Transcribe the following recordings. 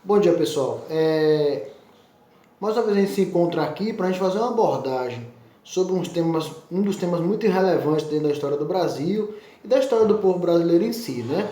Bom dia, pessoal. Mais uma vez a gente se encontra aqui para a gente fazer uma abordagem sobre um dos temas muito relevantes dentro da história do Brasil e da história do povo brasileiro em si, né?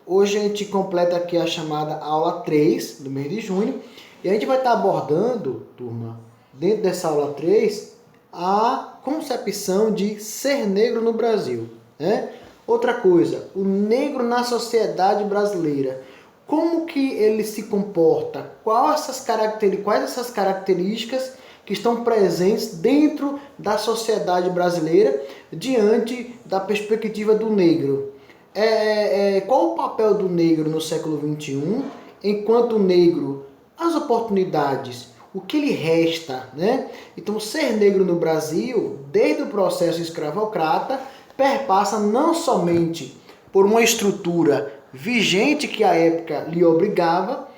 Hoje a gente completa aqui a chamada aula 3 do mês de junho e a gente vai estar abordando, turma, dentro dessa aula 3, a concepção de ser negro no Brasil, né? Outra coisa, o negro na sociedade brasileira. Como que ele se comporta? Quais essas características que estão presentes dentro da sociedade brasileira diante da perspectiva do negro? Qual o papel do negro no século XXI? Enquanto negro, as oportunidades, o que lhe resta, né? Então, ser negro no Brasil, desde o processo escravocrata, perpassa não somente por uma estrutura vigente que a época lhe obrigava,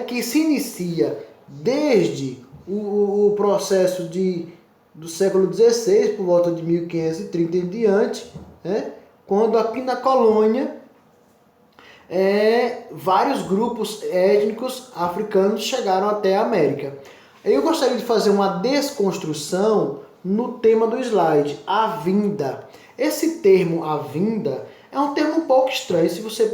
que se inicia desde o processo do século XVI, por volta de 1530 em diante, quando aqui na colônia vários grupos étnicos africanos chegaram até a América. Eu gostaria de fazer uma desconstrução no tema do slide, a vinda. Esse termo, a vinda, é um termo um pouco estranho. Se você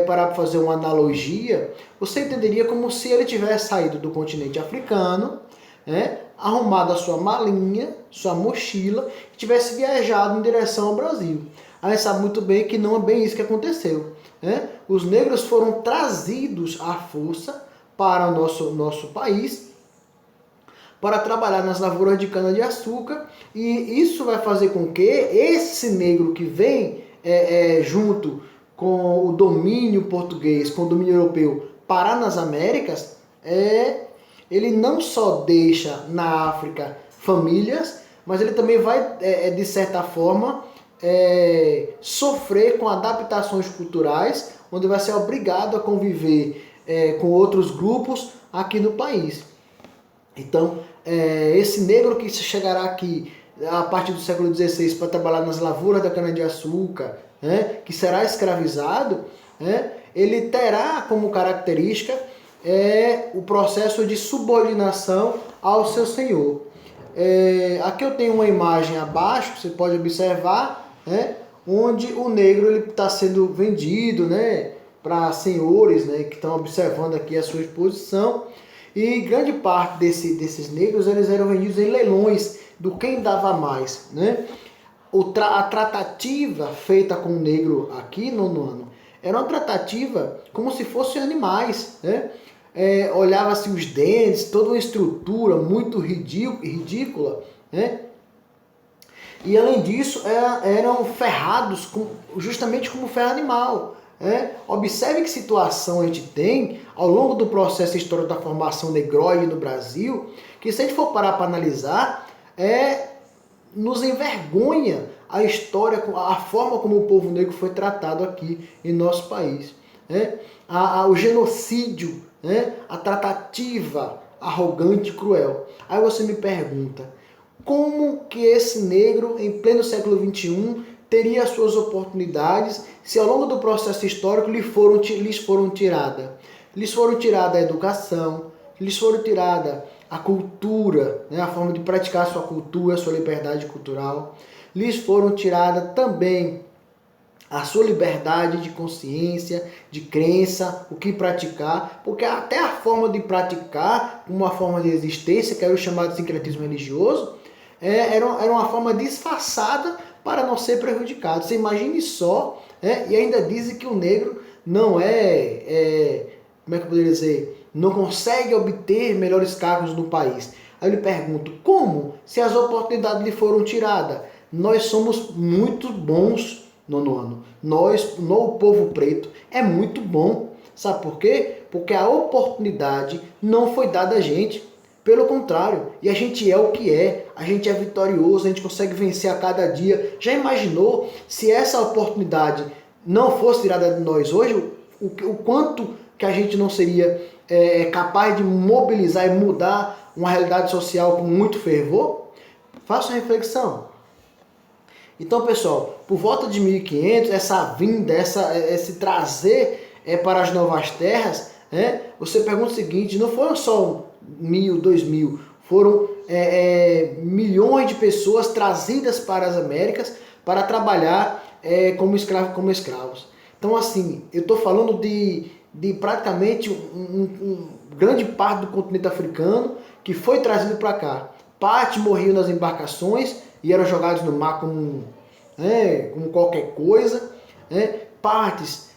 parar para fazer uma analogia, você entenderia como se ele tivesse saído do continente africano, arrumado a sua malinha, sua mochila, e tivesse viajado em direção ao Brasil. A gente sabe muito bem que não é bem isso que aconteceu. Os negros foram trazidos à força para o nosso país para trabalhar nas lavouras de cana-de-açúcar, e isso vai fazer com que esse negro que vem junto com o domínio português, com o domínio europeu, parar nas Américas, ele não só deixa na África famílias, mas ele também vai, de certa forma, sofrer com adaptações culturais, onde vai ser obrigado a conviver com outros grupos aqui no país. Então, esse negro que chegará aqui a partir do século XVI para trabalhar nas lavouras da cana-de-açúcar, que será escravizado, ele terá como característica o processo de subordinação ao seu senhor. Aqui eu tenho uma imagem abaixo, você pode observar, onde o negro está sendo vendido, para senhores, que estão observando aqui a sua exposição. E grande parte desses negros eles eram vendidos em leilões do quem dava mais. A tratativa feita com o negro aqui no ano era uma tratativa como se fossem animais. Olhava-se os dentes, toda uma estrutura muito ridícula. E além disso eram ferrados justamente como ferro animal. Observe que situação a gente tem ao longo do processo histórico da formação negroide no Brasil, que se a gente for parar para analisar, nos envergonha a história, a forma como o povo negro foi tratado aqui em nosso país. O genocídio, a tratativa arrogante e cruel. Aí você me pergunta, como que esse negro, em pleno século XXI, teria as suas oportunidades se ao longo do processo histórico lhes foram tirada a educação, lhes foram tirada a cultura, a forma de praticar a sua cultura, a sua liberdade cultural, lhes foram tirada também a sua liberdade de consciência, de crença, o que praticar, porque até a forma de praticar, uma forma de existência, que era o chamado sincretismo religioso, era uma forma disfarçada para não ser prejudicado. Você imagine só, e ainda dizem que o negro não como é que eu poderia dizer, não consegue obter melhores cargos no país. Aí eu lhe pergunto, como? Se as oportunidades lhe foram tiradas? Nós somos muito bons, nono ano. O povo preto, é muito bom. Sabe por quê? Porque a oportunidade não foi dada a gente. Pelo contrário, e a gente é o que é, a gente é vitorioso, a gente consegue vencer a cada dia. Já imaginou se essa oportunidade não fosse tirada de nós hoje, o quanto que a gente não seria capaz de mobilizar e mudar uma realidade social com muito fervor? Faça uma reflexão. Então, pessoal, por volta de 1500, essa vinda, esse trazer para as novas terras, né? Você pergunta o seguinte, não foram só 1.000, 2.000, foram milhões de pessoas trazidas para as Américas para trabalhar como escravos. Então, assim, eu estou falando de praticamente grande parte do continente africano que foi trazido para cá. Parte morriam nas embarcações e eram jogados no mar como qualquer coisa. Partes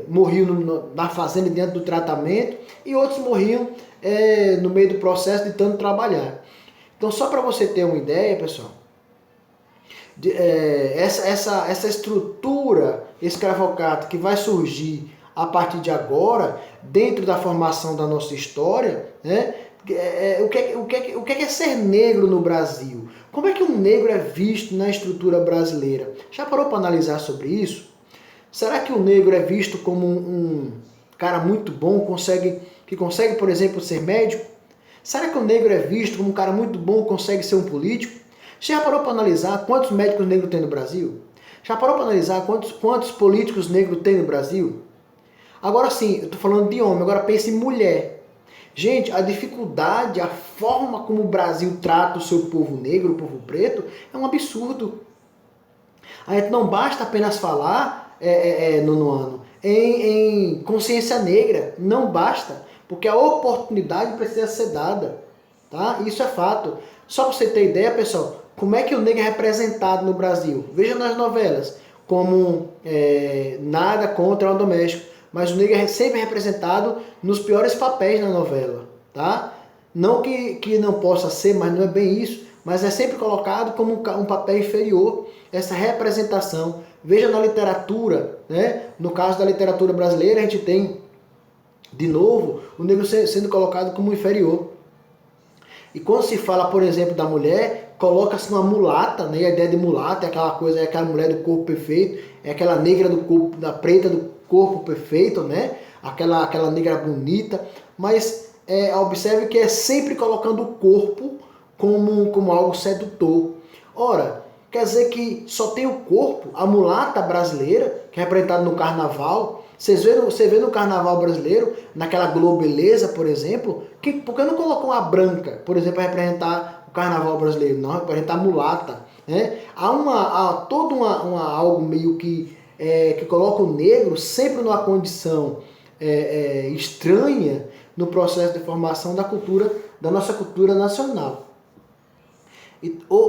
morriam na fazenda diante do tratamento e outros morriam no meio do processo de tanto trabalhar. Então, só para você ter uma ideia, pessoal, essa estrutura escravocrata que vai surgir a partir de agora, dentro da formação da nossa história, né? O que é ser negro no Brasil? Como é que um negro é visto na estrutura brasileira? Já parou para analisar sobre isso? Será que o negro é visto como um cara muito bom, que consegue, por exemplo, ser médico? Será que o negro é visto como um cara muito bom, consegue ser um político? Já parou para analisar quantos médicos negros tem no Brasil? Já parou para analisar quantos políticos negros tem no Brasil? Agora sim, eu estou falando de homem, agora pense em mulher. Gente, a dificuldade, a forma como o Brasil trata o seu povo negro, o povo preto, é um absurdo. A gente não basta apenas falar, nono ano, em consciência negra, não basta, porque a oportunidade precisa ser dada, tá? Isso é fato. Só para você ter ideia, pessoal, como é que o negro é representado no Brasil? Veja nas novelas, como nada contra o doméstico, mas o negro é sempre representado nos piores papéis na novela, tá? Não que não possa ser, mas não é bem isso, mas é sempre colocado como um papel inferior, essa representação. Veja na literatura, né? No caso da literatura brasileira, a gente tem, de novo, o negro sendo colocado como inferior. E quando se fala, por exemplo, da mulher, coloca-se uma mulata, né? A ideia de mulata é aquela coisa, é aquela mulher do corpo perfeito, é aquela negra do corpo, da preta do corpo perfeito, né? Aquela negra bonita, mas observe que é sempre colocando o corpo como algo sedutor. Ora, quer dizer que só tem o corpo, a mulata brasileira, que é representada no carnaval. Você vê no carnaval brasileiro, naquela globeleza, por exemplo, por que não colocou uma branca, por exemplo, para representar o carnaval brasileiro? Não, para representar a mulata. Né? Há todo algo meio que coloca o negro sempre numa condição estranha no processo de formação da nossa cultura nacional.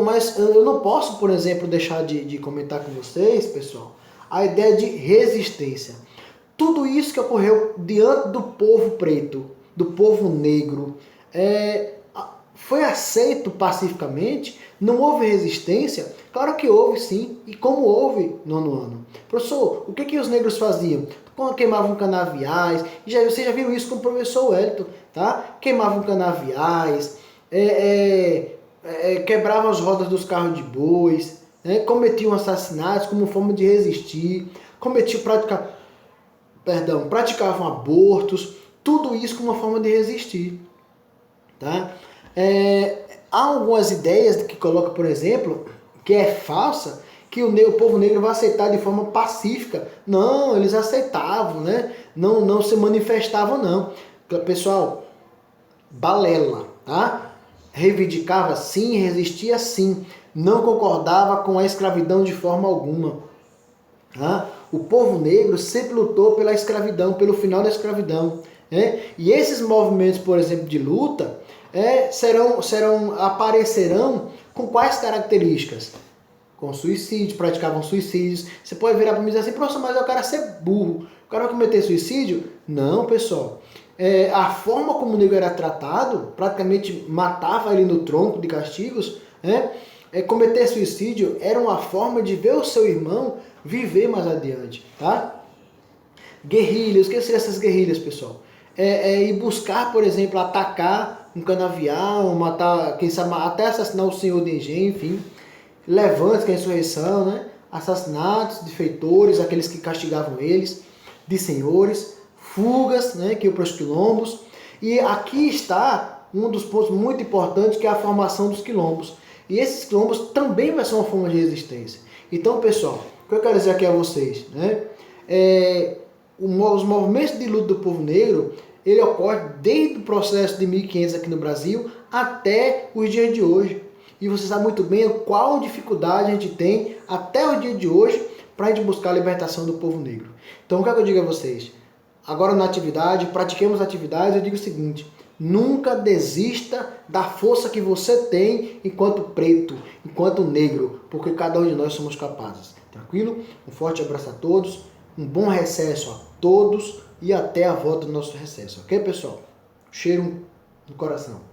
Mas eu não posso, por exemplo, deixar de comentar com vocês, pessoal, a ideia de resistência. Tudo isso que ocorreu diante do povo preto, do povo negro, foi aceito pacificamente? Não houve resistência? Claro que houve sim, e como houve no nono ano. Professor, o que os negros faziam? Quando queimavam canaviais, você já viu isso com o professor Wellington, tá? Queimavam canaviais, quebravam as rodas dos carros de bois, né? Cometiam assassinatos como forma de resistir, praticavam abortos, tudo isso como uma forma de resistir. Tá? Há algumas ideias que coloca, por exemplo, que é falsa, que o povo negro vai aceitar de forma pacífica. Não, eles aceitavam, né? Não se manifestavam, não. Pessoal, balela, tá? Reivindicava sim, resistia sim, não concordava com a escravidão de forma alguma. Tá? O povo negro sempre lutou pela escravidão, pelo final da escravidão. E esses movimentos, por exemplo, de luta, aparecerão com quais características? Com suicídio, praticavam suicídios. Você pode virar para mim e dizer assim, professor, mas o cara ser burro, o cara vai cometer suicídio? Não, pessoal. A forma como o negro era tratado, praticamente matava ele no tronco de castigos, cometer suicídio era uma forma de ver o seu irmão viver mais adiante, tá? Guerrilhas, o que seriam essas guerrilhas, pessoal? Ir buscar, por exemplo, atacar um canavial, matar, quem sabe, até assassinar o senhor de engenho, enfim. Levantes, que é a insurreição, né? Assassinatos de feitores, aqueles que castigavam eles, de senhores, fugas, né? Que iam para os quilombos. E aqui está um dos pontos muito importantes, que é a formação dos quilombos. E esses quilombos também vai ser uma forma de resistência. Então, pessoal, o que eu quero dizer aqui a vocês, né? os movimentos de luta do povo negro, ele ocorre desde o processo de 1500 aqui no Brasil até os dias de hoje. E você sabe muito bem qual dificuldade a gente tem até o dia de hoje para a gente buscar a libertação do povo negro. Então o que é que eu digo a vocês? Agora na atividade, pratiquemos atividades, eu digo o seguinte: nunca desista da força que você tem enquanto preto, enquanto negro, porque cada um de nós somos capazes. Tranquilo? Um forte abraço a todos, um bom recesso a todos e até a volta do nosso recesso. Ok, pessoal? Cheiro no coração.